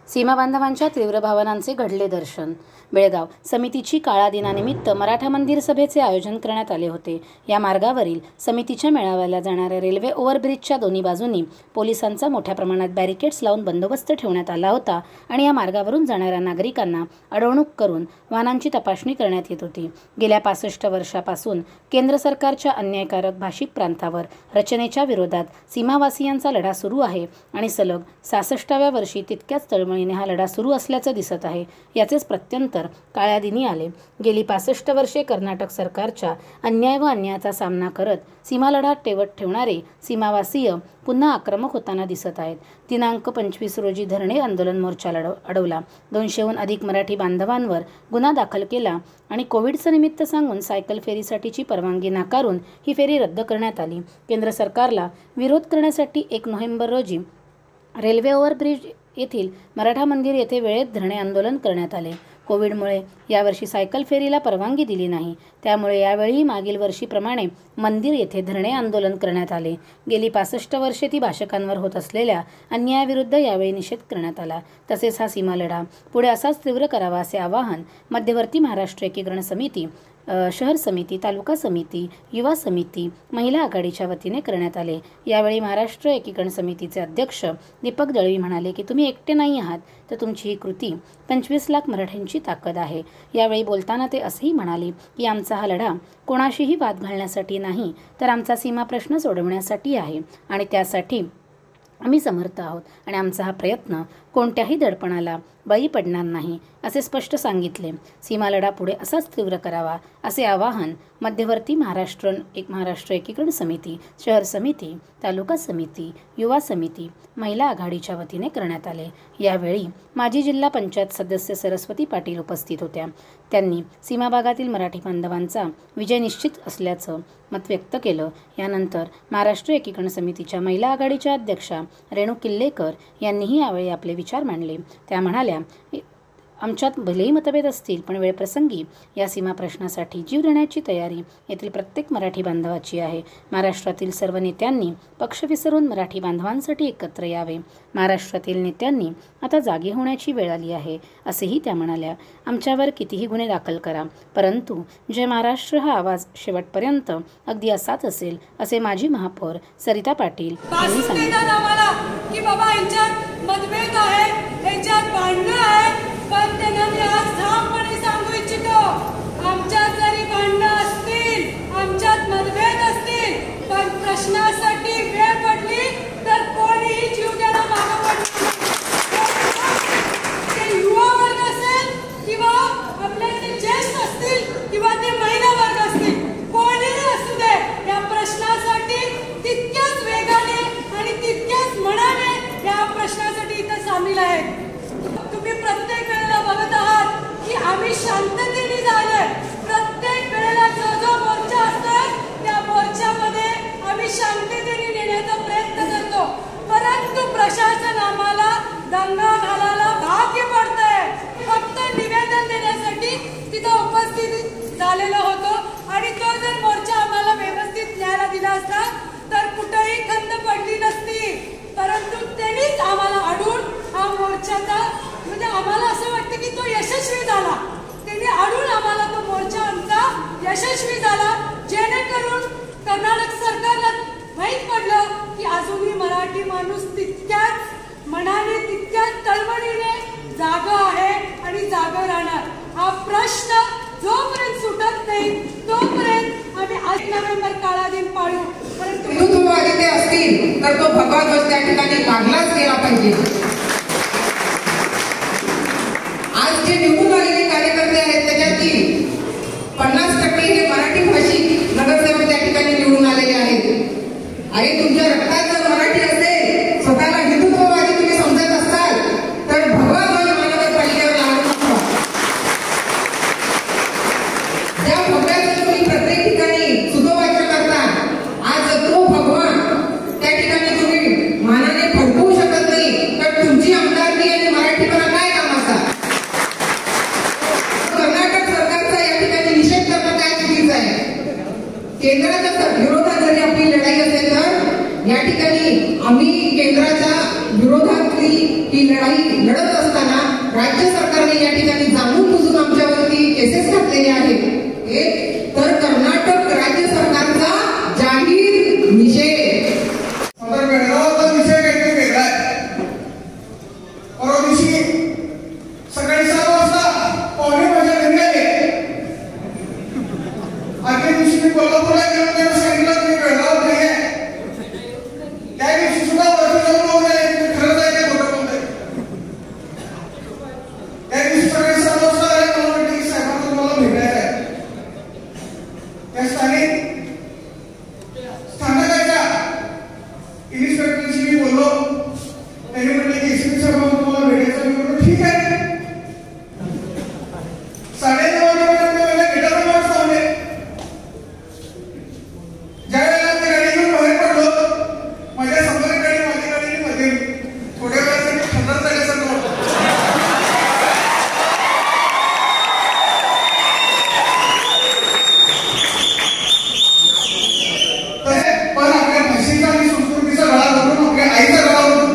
सीमा बांधवांच्या तीव्र भावनांचे घडले दर्शन. बेळगाव समितीची काळा दिनानिमित्त मराठा मंदिर सभेचे आयोजन करण्यात आले होते. या मार्गावरील समितीच्या मेळाव्याला जाणाऱ्या रेल्वे ओव्हरब्रिजच्या दोन्ही बाजूंनी पोलिसांचा मोठ्या प्रमाणात बॅरिकेड्स लावून बंदोबस्त ठेवण्यात आला होता आणि या मार्गावरून जाणाऱ्या नागरिकांना अडवणूक करून वाहनांची तपासणी करण्यात येत होती. गेल्या 65 वर्षापासून केंद्र सरकारच्या अन्यायकारक भाषिक प्रांतावर रचनेच्या विरोधात सीमावासियांचा लढा सुरू आहे आणि सलग 66व्या वर्षी तितक्याच तळमळीने हा लढा सुरू असल्याचं दिसत आहे. याचेच प्रत्यंतर काळ्या दिनी आले. गेली 65 वर्षे कर्नाटक सरकारच्या अन्याय व अन्यायाचा सामना करत सीमालढा तेवत ठेवणारे सीमावासीय पुन्हा आक्रमक होताना दिसत आहेत. दिनांक 25 रोजी धरणे आंदोलन मोर्चा अडवला. 200हून अधिक मराठी बांधवांवर गुन्हा दाखल केला आणि कोविडचं निमित्त सांगून सायकल फेरीसाठीची परवानगी नाकारून ही फेरी रद्द करण्यात आली. केंद्र सरकारला विरोध करण्यासाठी 1 नोव्हेंबर रोजी रेल्वे ओव्हरब्रिज येथील मराठा मंदिर येथे वेळेत धरणे आंदोलन करण्यात आले. कोविडमुळे यावर्षी सायकल फेरीला परवानगी दिली नाही. त्यामुळे यावेळी मागील वर्षीप्रमाणे मंदिर येथे धरणे आंदोलन करण्यात आले. गेली 65 वर्षे ती भाषकांवर होत असलेल्या अन्यायाविरुद्ध यावेळी निषेध करण्यात आला. तसेच हा सीमालढा पुढे असाच तीव्र करावा असे आवाहन मध्यवर्ती महाराष्ट्र एकीकरण समिती, शहर समिती, तालुका समिती, युवा समिती, महिला आघाडीच्या वतीने करण्यात आले. यावेळी महाराष्ट्र एकीकरण समितीचे अध्यक्ष दीपक दळवी म्हणाले की तुम्ही एकटे नाही आहात, तर तुमची ही कृती 25 लाख मराठ्यांची ताकद आहे. यावेळी बोलताना ते असेही म्हणाले की आमचा हा लढा कोणाशीही वाद घालण्यासाठी नाही, तर आमचा सीमा प्रश्न सोडवण्यासाठी आहे आणि त्यासाठी आम्ही समर्थ आहोत आणि आमचा हा प्रयत्न कोणत्याही दडपणाला बळी पडणार नाही असे स्पष्ट सांगितले. सीमालढा पुढे असाच तीव्र करावा असे आवाहन मध्यवर्ती महाराष्ट्र एकीकरण समिती, शहर समिती, तालुका समिती, युवा समिती, महिला आघाडीच्या वतीने करण्यात आले. यावेळी माजी जिल्हा पंचायत सदस्य सरस्वती पाटील उपस्थित होत्या. त्यांनी सीमा भागातील मराठी बांधवांचा विजय निश्चित असल्याचं मत व्यक्त केलं. यानंतर महाराष्ट्र एकीकरण समितीच्या महिला आघाडीच्या अध्यक्षा रेणू किल्लेकर यांनीही यावेळी आपले विचार मांडले. त्या म्हणाल्या, आमच्यात भलेही मतभेद असतील, पण वेळप्रसंगी या सीमा प्रश्नासाठी जीव देण्याची तयारी येथील प्रत्येक मराठी बांधवाची आहे. महाराष्ट्रातील सर्व नेत्यांनी पक्ष विसरून मराठी बांधवांसाठी एकत्र यावे. महाराष्ट्रातील नेत्यांनी आता जागी होण्याची वेळ आली आहे असेही त्या म्हणाल्या. आमच्यावर कितीही गुन्हे दाखल करा, परंतु जय महाराष्ट्र हा आवाज शेवटपर्यंत अगदी असाच असेल असे माजी महापौर सरिता पाटील यांनी सांगितले. पण त्यांना मी आज ठामपणे सांगू इच्छितो, आमच्यात जरी भांडणं असतील, आमच्यात मतभेद असतील, पण प्रश्नासाठी वेळ पडली तर कोणीही जीव द्यायला मागं पडणार नाही. ते युवा वर्ग असेल किंवा आपल्यातले ज्येष्ठ असतील किंवा ते महिला वर्ग असतील, कोणीही असू दे, या प्रश्नासाठी तितक्याच वेगाने आणि तितक्याच मनाने या प्रश्नासाठी इथं सामील आहेत. तुम्ही प्रत्येक वेळेला बघत आहात की आम्ही शांततेने झालोय. प्रत्येक वेळेला जो मोर्चा असतो त्या मोर्चामध्ये आम्ही शांततेने नेण्याचा प्रयत्न करतो, परंतु प्रशासन आम्हाला दंगा घालायला भाग्य पडतंय. फक्त निवेदन देण्यासाठी तिथं उपस्थित झालेलो होतो आणि तो जर मोर्चा आम्हाला व्यवस्थित न्यायला दिला असता तर कुठेही खंत पडली नसती. परंतु त्यांनीच आम्हाला अडून हा मोर्चाचा म्हणजे आम्हाला असं वाटतं की तो यशस्वी झाला. त्यांनी अडून आम्हाला तो मोर्चा आमचा यशस्वी झाला, जेणेकरून कर्नाटक सरकारला माहीत पडलं की अजूनही मराठी माणूस तितक्याच मनाने, तितक्याच तळमळीने जागा आहे आणि जागा राहणार. हा प्रश्न जोपर्यंत सुटत नाही तोपर्यंत आम्ही 8 नोव्हेंबर काळा दिन पाळू. परंतु हिंदुत्ववादी ते असतील तर तो भगवा ध्वज त्या ठिकाणी लागलाच गेला पाहिजे. आज जे निवडून आलेले कार्यकर्ते आहेत त्याच्यातील 50% हे मराठी भाषिक नगरसेवक त्या ठिकाणी निवडून आलेले आहेत. आणि तुमच्या रक्तात जर मराठी असेल, स्वतःला हिंदुत्ववादी तुम्ही समजत असाल तर भगवा ध्वज महानगरपालिकेवर लागू नका. ज्या भगव्याचं तुम्ही प्रत्येक ठिकाणी सुतोवाच करता, आज तो भगवा त्या ठिकाणी तुम्ही मानाने फडकवू शकत नाही, तर तुमची आमदारकी आणि मराठीपणा काय कामाचा. कर्नाटक सरकारचा या ठिकाणी निषेध करणं काय चुकीचं आहे. केंद्राच्या विरोधात जरी आपली लढाई असेल तर या ठिकाणी आम्ही केंद्राच्या विरोधातली ही लढाई लढत असताना राज्य सरकारने या ठिकाणी जाणून बुजून आमच्यावरती केसेस घातलेले आहेत. एक तर कर्नाटक राज्य सरकारचा जाहीर निषेध. बेळगावचा विषय काहीतरी वेगळा आहे. परवा दिवशी सकाळी 7 वाजता पाहुणे माझ्या घरी आले. आजच्या दिवशी मी कोल्हापूरला गेलो तेव्हा सांगितलं की बेळगाव नाही आहे. त्या दिवशी सुद्धा वरती जाऊन बोलले खरंच आहे ते खोटं बोलतंय. त्या दिवशी सकाळी 7 वाजता आले. मला म्हटलं की साहेबांना तुम्हाला भेटायचं आहे. त्या स्थानकाच्या इन्स्पेक्टरशी मी बोललो. त्यांनी म्हटलं की एसीपी साहेबांना तुम्हाला भेटायचं. मी म्हटलं ठीक आहे. 9:30 वाजेपर्यंत मला भेटायला मार्क्स लावले. ज्या वेळेला मी गाडी घेऊन बाहेर पडलो, माझ्या समोरील गाडी माझी गाडी मध्ये थोड्या वेळासाठी खंडार झाल्यासारखं वाटलं. पण आपल्या भाषेचा आणि संस्कृतीचा गळा धरून आपल्या आईचा गळा धरून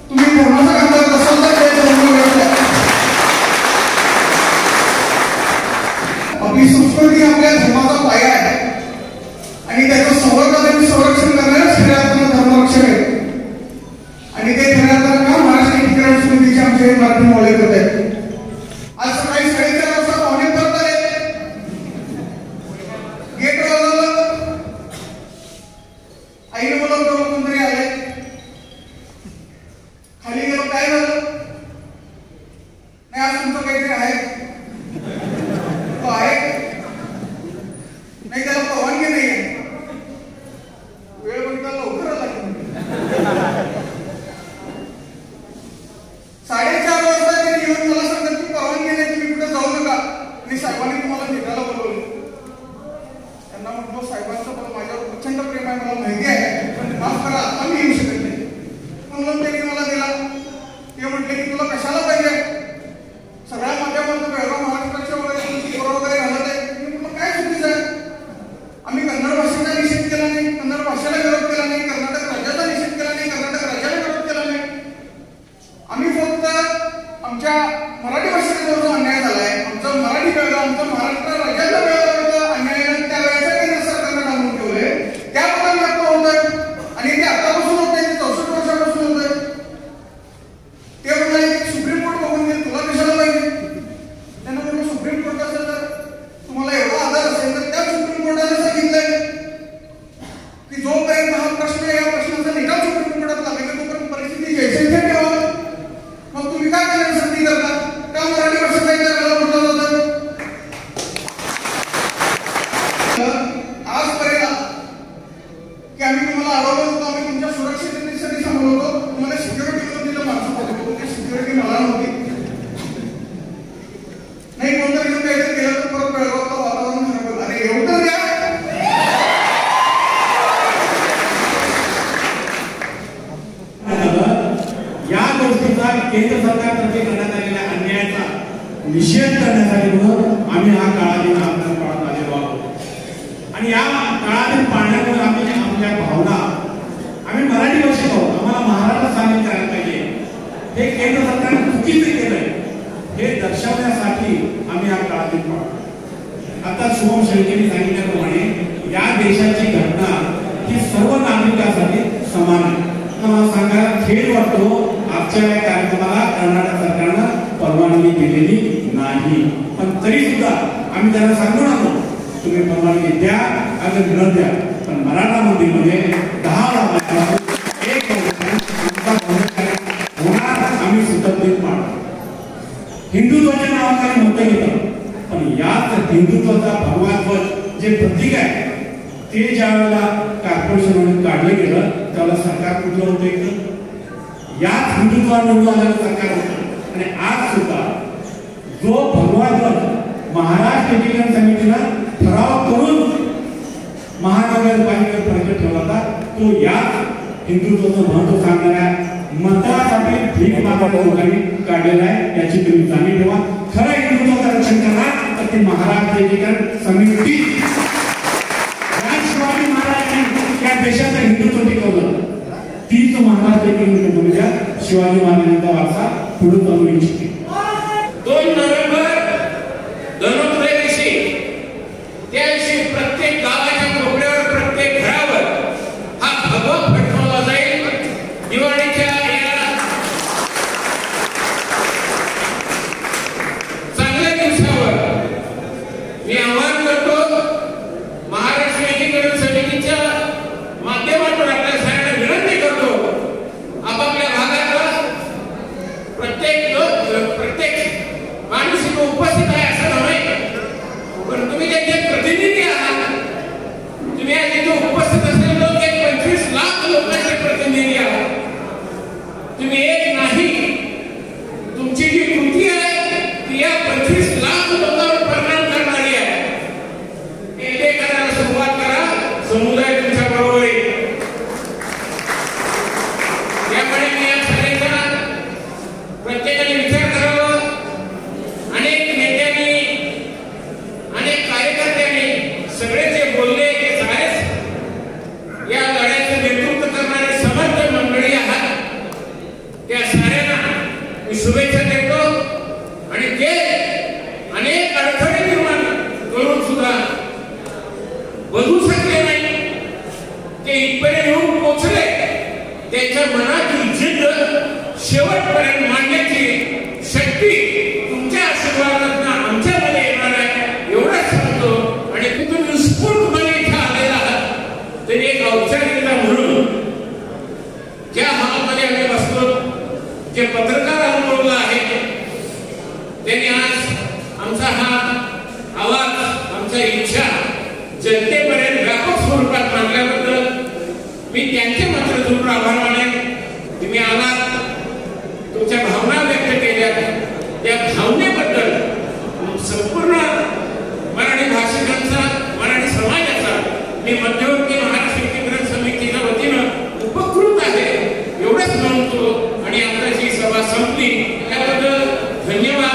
तुम्ही धर्माचा काम करत असाल तर ते आपली संस्कृती आपल्या धर्माचा पाया आहे आणि त्याचं संरक्षण करणारच खऱ्या अर्थानं धर्मरक्षक आहे. आणि ते खऱ्या अर्थानं का महाराष्ट्र एकीकरण समितीचे आमचे मराठी मोळे करत आहेत. आज सकाळी 4:30 वाजता पाहुणे परत आले. गेट वाजवलं. आईने बोलवलं कोणतरी आले. खाली गेलो. काय झालं? नाही आज तुमचं काहीतरी आहे. तो आहे नाही, त्याला परवानगी नाही आहे. वेळ बघितला लवकर आला. 4:30 वाजता ते येऊन मला सांगतात की परवानगी नाही, तुम्ही कुठे जाऊ नका. आणि साहेबांनी तुम्हाला भेटायला बोलवलं. त्यांना म्हटलं साहेबांचं पण माझ्यावर प्रचंड प्रेम आहे, मला माहिती आहे, पण माफ करा आता मी येऊ शकत नाही. म्हणून त्यांनी मला दिला. ते म्हटले की तुला कशाला पाहिजे? सगळ्या माध्यमातून बेळगाव महाराष्ट्राच्या वगैरे तुमची पोरं वगैरे घालत आहे. मी म्हटलं काय चुकीचं आहे? आम्ही कन्नड भाषेचा निषेध केला नाही, कन्नड भाषेला विरोध केला नाही, कर्नाटक राज्याचा निषेध केला नाही, कर्नाटक राज्याला विरोध केला नाही. आम्ही फक्त आमच्या मराठी भाषेचा जो अन्याय झालाय, आमचं मराठी बेळगाव, आमचं महाराष्ट्र राज्याचा बेळगाव अन्याय त्या वेळेचा केंद्र सरकारनं टाळून ठेवलंय. त्याबद्दल व्यक्त होतोय आणि ते आतापासून होत नाही, 64 वर्षापासून होतोय. ते म्हणाले सुप्रीम कोर्ट बघून घे, तुला कशाला पाहिजे? त्यांना म्हटलं सुप्रीम कोर्टाचं जर तुम्हाला एवढा आधार असेल तर त्या सुप्रीम कोर्टाने सांगितलंय की जोपर्यंत हा प्रश्न या प्रश्नाचा निकाल सुप्रीम कोर्टात लागेल तोपर्यंत परिस्थिती जैसे थे ठेवा. मग तुम्ही काय करण्याची संधी करता? का मराठी भाषेचा इतर म्हटलं जातं? आजपर्यंत की आम्ही तुम्हाला अडवलं होतो, आम्ही तुमच्या सुरक्षिततेसाठी सांगत होतो, तुम्हाला सिक्युरिटी करून दिलं माणसं पाहिजे, ती सिक्युरिटी मला नव्हती. नाही कोणतरी घेऊन काहीतरी केलं तर परत बेळगावचं वातावरण खराब होतं. अरे एवढं द्या. या गोष्टीचा केंद्र सरकारतर्फे करण्यात आलेल्या अन्यायाचा निषेध करण्यासाठी म्हणून आम्ही हा काळाधीन आंदोलन पाळत आलेलो आहोत. आणि या काळाधीन पाळण्यामुळे आम्ही आपल्या भावना आम्ही मराठी भाषिक आहोत, आम्हाला महाराष्ट्रात सामील करायला पाहिजे, हे केंद्र सरकारने चुकीचं केलंय हे दर्शवण्यासाठी आम्ही हा काळाधीन पाळतो. आता शुभम शेळकेंनी सांगितल्याप्रमाणे या देशाची घटना ही सर्व नागरिकांसाठी समान आहे. मला सांगायला खेद वाटतो, आजच्या या कार्यक्रमाला कर्नाटक सरकारनं परवानगी दिलेली नाही. पण तरी सुद्धा आम्ही त्यांना सांगून आलो तुम्ही परवानगी द्या आणि न द्या, पण मराठा मंदिरमध्ये 10 लाखांपासून 1 होणार आम्ही सुतकदीप मानतो. हिंदुत्वाच्या नावाखाली मतं घेतात, पण याच हिंदुत्वाचा भगवा ध्वज जे प्रतीक आहे ते ज्या वेळेला कॉर्पोरेशन काढलं गेलं त्यावेळेला सरकार कुठलं होतं? एकदम याच हिंदुत्वावर आलेलं सरकार होतं. आणि आज सुद्धा जो भगवा ध्वज महाराष्ट्र एकीकरण समितीनं ठराव करून महानगरपालिकेवर प्रकट ठेवला होता, तो याच हिंदुत्वाचं महत्व सांगणाऱ्या मतासाठी भीक मागणाऱ्या लोकांनी काढलेला आहे. याची तुम्ही जाणीव ठेवा. खरं हिंदुत्वाचं रक्षण करणार तर ती महाराष्ट्र एकीकरण समिती शिवाजी महाराजांनी या देशाचं हिंदुत्व टिकवलं. तीच महाराष्ट्र शिवाजी महाराजांचा वारसा पुढे चालू इच्छिते. 2 नोव्हेंबर धनोत्रयोदशी त्या दिवशी प्रत्येक गावाच्या कोपऱ्यावर प्रत्येक घरावर हा भगवा फडकवला जाईल. दिवाळीच्या या चांगल्या दिवसावर मी आवाहन करतो महाराष्ट्र एकीकरण समितीच्या माध्यमातून आपल्या सगळ्यांना विनंती करतो आपापल्या भागातला प्रत्येक माणूस इथे उपस्थित आहे असं नव्हे, पण तुम्ही त्याचे प्रतिनिधी आहात. तुम्ही आज इथे उपस्थित असलेले लोक 25 लाख लोकांचे प्रतिनिधी आहात. तुम्ही एक नाही, तुमची जी कृती आहे ती या 25 लाख लोकांवर परिणाम करणारी आहे. ते करायला सुरुवात करा, समुदाय तुमच्या बरोबर आहे. त्यामुळे मी या सगळ्यांना प्रत्येकाने विचार करावा. अनेक नेत्यांनी अनेक कार्यकर्त्यांनी सगळे जे बोलले ते सगळेच या लढ्याचं नेतृत्व करणारे समर्थ मंडळी आहात. त्या साऱ्यांना मी शुभेच्छा देतो. आणि ते अनेक अडथळे निर्माण करून सुद्धा बघू शकले नाही, ते इथपर्यंत येऊन पोहोचले. त्यांच्या मनातील जिद्द शेवटपर्यंत मांडण्याची शक्ती तुमच्या आशीर्वादातून आमच्यामध्ये येणार आहे एवढंच सांगतो. आणि तुम्ही उत्स्फूर्तपणे इथे आलेला आहात तरी एक औपचारिकता म्हणून ज्या हॉलमध्ये आम्ही बसतो, जे पत्रकार अनुभवलं आहे त्यांनी आज आमचा हा आवाज, आमच्या इच्छा जनतेपर्यंत व्यापक स्वरूपात मांडल्याबद्दल मी त्यांचे मात्र जरूर आभार मानेन. तुम्ही आलात, तुमच्या भावना व्यक्त केल्या, त्या भावनेबद्दल संपूर्ण मराठी भाषिकांचा, मराठी समाजाचा मी मध्यवर्ती महाराष्ट्र एकीकरण समितीच्या वतीनं उपकृत आहे एवढंच म्हणतो. आणि आता जी सभा संपली त्याबद्दल धन्यवाद.